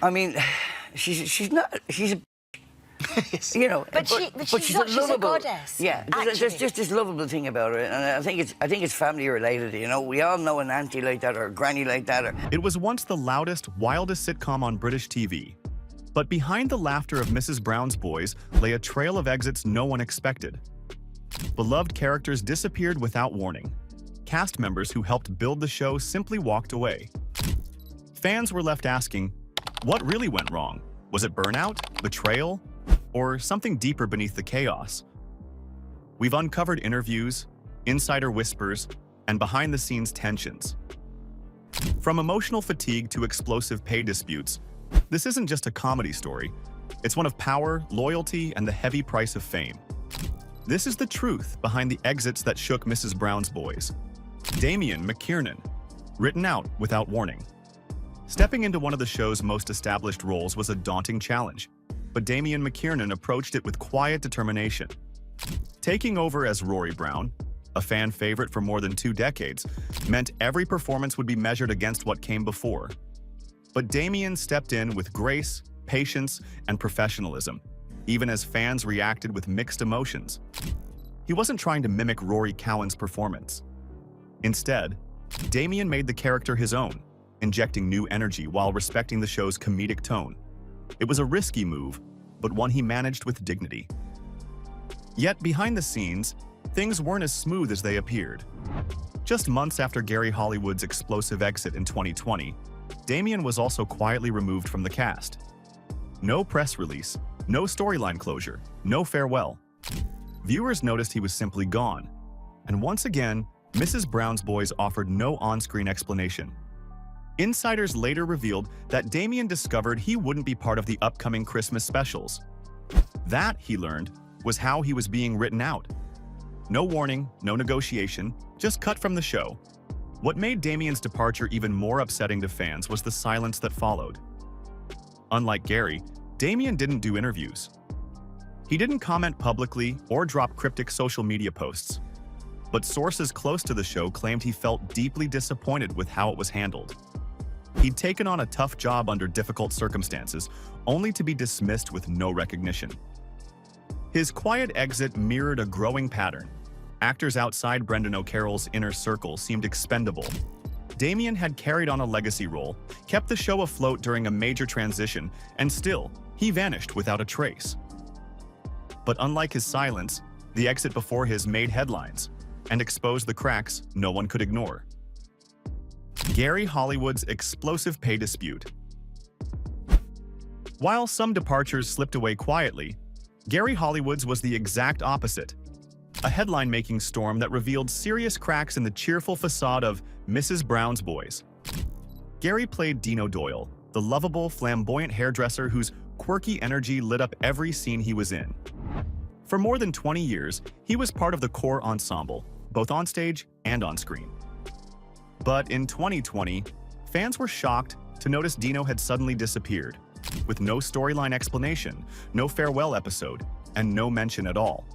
I mean, she's not. She's a. You know, but she's not. She's a goddess. Yeah, there's just this lovable thing about her, and I think it's family related. You know, we all know an auntie like that or a granny like that. It was once the loudest, wildest sitcom on British TV, but behind the laughter of Mrs. Brown's Boys lay a trail of exits no one expected. Beloved characters disappeared without warning. Cast members who helped build the show simply walked away. Fans were left asking, what really went wrong? Was it burnout, betrayal, or something deeper beneath the chaos? We've uncovered interviews, insider whispers, and behind-the-scenes tensions. From emotional fatigue to explosive pay disputes, this isn't just a comedy story. It's one of power, loyalty, and the heavy price of fame. This is the truth behind the exits that shook Mrs. Brown's Boys. Damian McKiernan, written out without warning. Stepping into one of the show's most established roles was a daunting challenge, but Damian McKiernan approached it with quiet determination. Taking over as Rory Brown, a fan favorite for more than 2 decades, meant every performance would be measured against what came before. But Damian stepped in with grace, patience, and professionalism, even as fans reacted with mixed emotions. He wasn't trying to mimic Rory Cowan's performance. Instead, Damian made the character his own, injecting new energy while respecting the show's comedic tone. It was a risky move, but one he managed with dignity. Yet behind the scenes, things weren't as smooth as they appeared. Just months after Gary Hollywood's explosive exit in 2020, Damian was also quietly removed from the cast. No press release, no storyline closure, no farewell. Viewers noticed he was simply gone, and once again, Mrs. Brown's Boys offered no on-screen explanation. Insiders later revealed that Damian discovered he wouldn't be part of the upcoming Christmas specials. That, he learned, was how he was being written out. No warning, no negotiation, just cut from the show. What made Damian's departure even more upsetting to fans was the silence that followed. Unlike Gary, Damian didn't do interviews. He didn't comment publicly or drop cryptic social media posts. But sources close to the show claimed he felt deeply disappointed with how it was handled. He'd taken on a tough job under difficult circumstances, only to be dismissed with no recognition. His quiet exit mirrored a growing pattern. Actors outside Brendan O'Carroll's inner circle seemed expendable. Damian had carried on a legacy role, kept the show afloat during a major transition, and still, he vanished without a trace. But unlike his silence, the exit before his made headlines and exposed the cracks no one could ignore. Gary Hollywood's explosive pay dispute. While some departures slipped away quietly, Gary Hollywood's was the exact opposite. A headline-making storm that revealed serious cracks in the cheerful facade of Mrs. Brown's Boys. Gary played Dino Doyle, the lovable, flamboyant hairdresser whose quirky energy lit up every scene he was in. For more than 20 years, he was part of the core ensemble, both on stage and on screen. But in 2020, fans were shocked to notice Dino had suddenly disappeared, with no storyline explanation, no farewell episode, and no mention at all.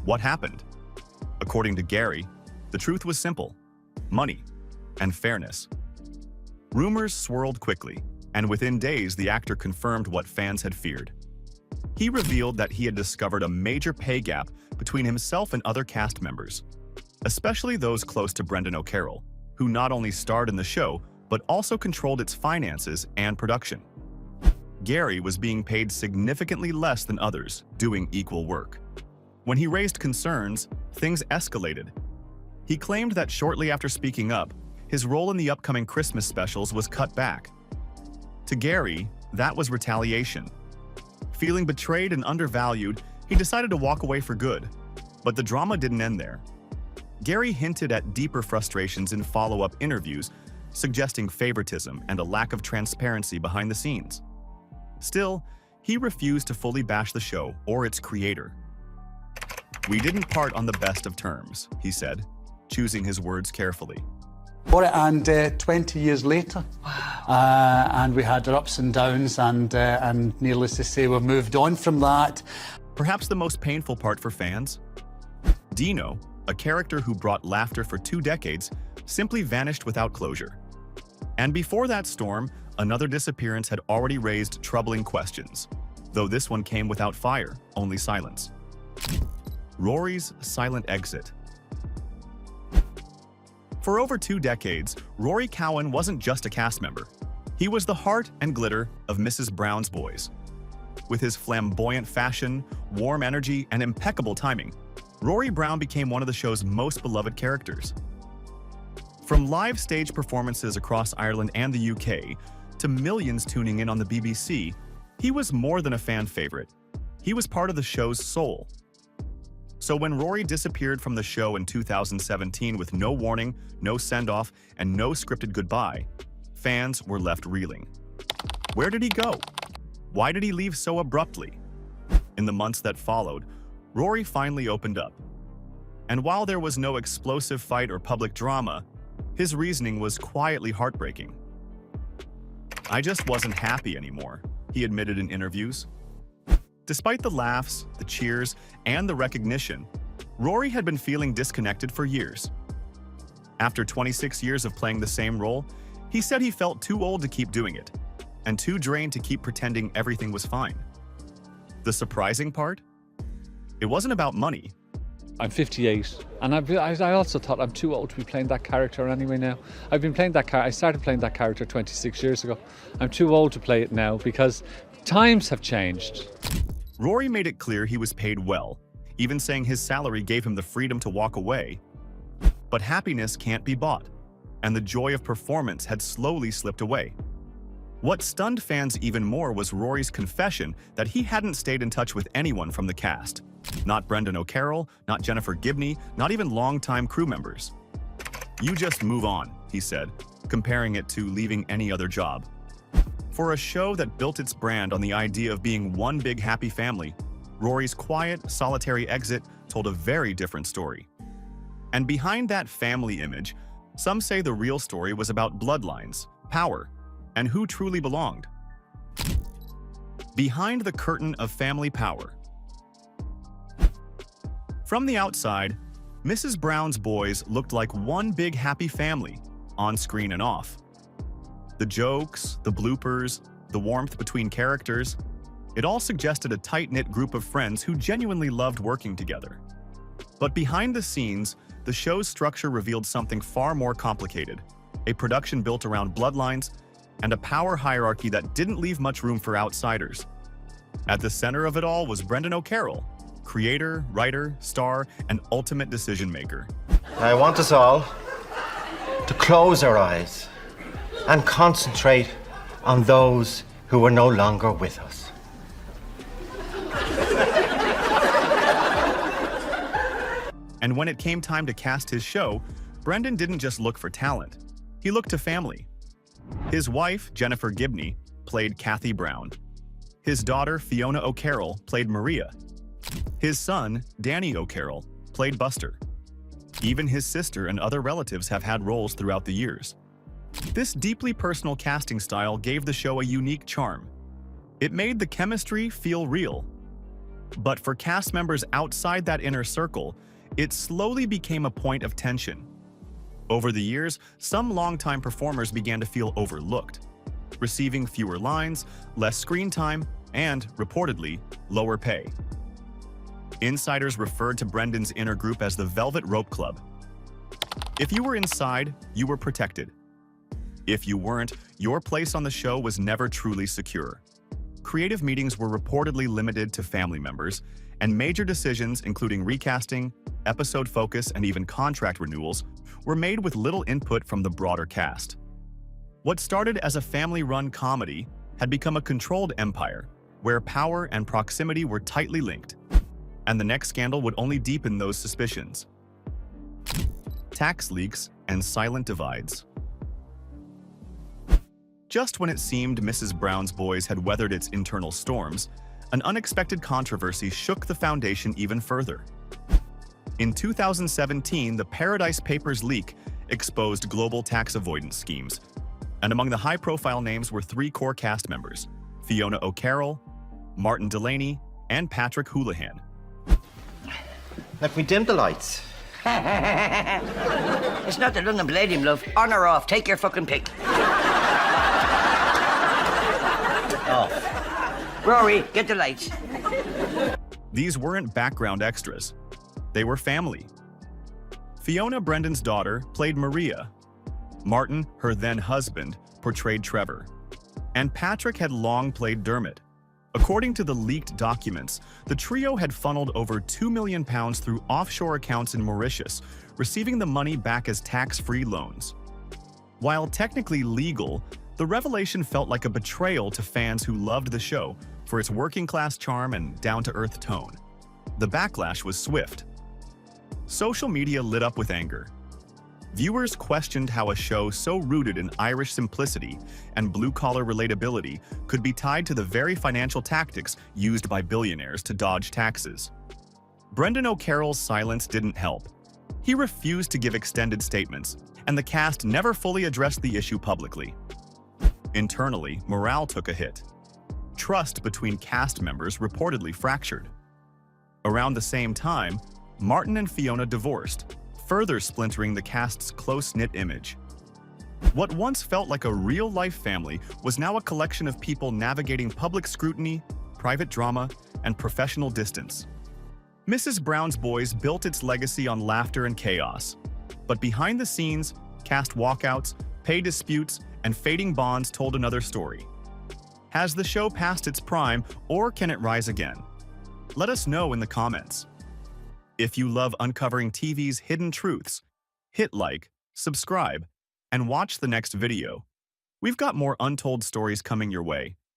What happened? According to Gary, the truth was simple: money and fairness. Rumors swirled quickly, and within days the actor confirmed what fans had feared. He revealed that he had discovered a major pay gap between himself and other cast members, especially those close to Brendan O'Carroll, who not only starred in the show, but also controlled its finances and production. Gary was being paid significantly less than others, doing equal work. When he raised concerns, things escalated. He claimed that shortly after speaking up, his role in the upcoming Christmas specials was cut back. To Gary, that was retaliation. Feeling betrayed and undervalued, he decided to walk away for good. But the drama didn't end there. Gary hinted at deeper frustrations in follow-up interviews, suggesting favoritism and a lack of transparency behind the scenes. Still, he refused to fully bash the show or its creator. "We didn't part on the best of terms," he said, choosing his words carefully. And 20 years later, and we had our ups and downs, and needless to say, we've moved on from that. Perhaps the most painful part for fans? Dino, a character who brought laughter for 2 decades, simply vanished without closure. And before that storm, another disappearance had already raised troubling questions, though this one came without fire, only silence. Rory's silent exit. For over 2 decades, Rory Cowan wasn't just a cast member. He was the heart and glitter of Mrs. Brown's Boys. With his flamboyant fashion, warm energy, and impeccable timing, Rory Brown became one of the show's most beloved characters. From live stage performances across Ireland and the UK, to millions tuning in on the BBC, he was more than a fan favorite. He was part of the show's soul. So when Rory disappeared from the show in 2017 with no warning, no send-off, and no scripted goodbye, fans were left reeling. Where did he go? Why did he leave so abruptly? In the months that followed, Rory finally opened up. And while there was no explosive fight or public drama, his reasoning was quietly heartbreaking. "I just wasn't happy anymore," he admitted in interviews. Despite the laughs, the cheers, and the recognition, Rory had been feeling disconnected for years. After 26 years of playing the same role, he said he felt too old to keep doing it, and too drained to keep pretending everything was fine. The surprising part? It wasn't about money. I'm 58, and I also thought I'm too old to be playing that character anyway now. I've been playing that character, I started playing that character 26 years ago. I'm too old to play it now because times have changed. Rory made it clear he was paid well, even saying his salary gave him the freedom to walk away. But happiness can't be bought, and the joy of performance had slowly slipped away. What stunned fans even more was Rory's confession that he hadn't stayed in touch with anyone from the cast. Not Brendan O'Carroll, not Jennifer Gibney, not even longtime crew members. "You just move on," he said, comparing it to leaving any other job. For a show that built its brand on the idea of being one big happy family, Rory's quiet, solitary exit told a very different story. And behind that family image, some say the real story was about bloodlines, power, and who truly belonged. Behind the curtain of family power. From the outside, Mrs. Brown's Boys looked like one big happy family, on screen and off. The jokes, the bloopers, the warmth between characters, it all suggested a tight-knit group of friends who genuinely loved working together. But behind the scenes, the show's structure revealed something far more complicated, a production built around bloodlines and a power hierarchy that didn't leave much room for outsiders. At the center of it all was Brendan O'Carroll, creator, writer, star, and ultimate decision-maker. I want us all to close our eyes and concentrate on those who are no longer with us. And when it came time to cast his show, Brendan didn't just look for talent. He looked to family. His wife, Jennifer Gibney, played Kathy Brown. His daughter, Fiona O'Carroll, played Maria. His son, Danny O'Carroll, played Buster. Even his sister and other relatives have had roles throughout the years. This deeply personal casting style gave the show a unique charm. It made the chemistry feel real. But for cast members outside that inner circle, it slowly became a point of tension. Over the years, some longtime performers began to feel overlooked, receiving fewer lines, less screen time, and, reportedly, lower pay. Insiders referred to Brendan's inner group as the Velvet Rope Club. If you were inside, you were protected. If you weren't, your place on the show was never truly secure. Creative meetings were reportedly limited to family members, and major decisions, including recasting, episode focus, and even contract renewals, were made with little input from the broader cast. What started as a family-run comedy had become a controlled empire, where power and proximity were tightly linked, and the next scandal would only deepen those suspicions. Tax leaks and silent divides. Just when it seemed Mrs. Brown's Boys had weathered its internal storms, an unexpected controversy shook the foundation even further. In 2017, the Paradise Papers leak exposed global tax avoidance schemes, and among the high-profile names were 3 core cast members: Fiona O'Carroll, Martin Delaney, and Patrick Houlihan. Let me dim the lights. It's not the London Palladium, love. On or off, take your fucking pick. Rory, get the lights. These weren't background extras. They were family. Fiona Brendan's daughter played Maria. Martin, her then husband, portrayed Trevor. And Patrick had long played Dermot. According to the leaked documents, the trio had funneled over £2 million through offshore accounts in Mauritius, receiving the money back as tax-free loans. While technically legal, the revelation felt like a betrayal to fans who loved the show for its working-class charm and down-to-earth tone. The backlash was swift. Social media lit up with anger. Viewers questioned how a show so rooted in Irish simplicity and blue-collar relatability could be tied to the very financial tactics used by billionaires to dodge taxes. Brendan O'Carroll's silence didn't help. He refused to give extended statements, and the cast never fully addressed the issue publicly. Internally, morale took a hit. Trust between cast members reportedly fractured. Around the same time, Martin and Fiona divorced, further splintering the cast's close-knit image. What once felt like a real-life family was now a collection of people navigating public scrutiny, private drama, and professional distance. Mrs. Brown's Boys built its legacy on laughter and chaos. But behind the scenes, cast walkouts, pay disputes, and fading bonds told another story. Has the show passed its prime, or can it rise again? Let us know in the comments. If you love uncovering TV's hidden truths, hit like, subscribe, and watch the next video. We've got more untold stories coming your way.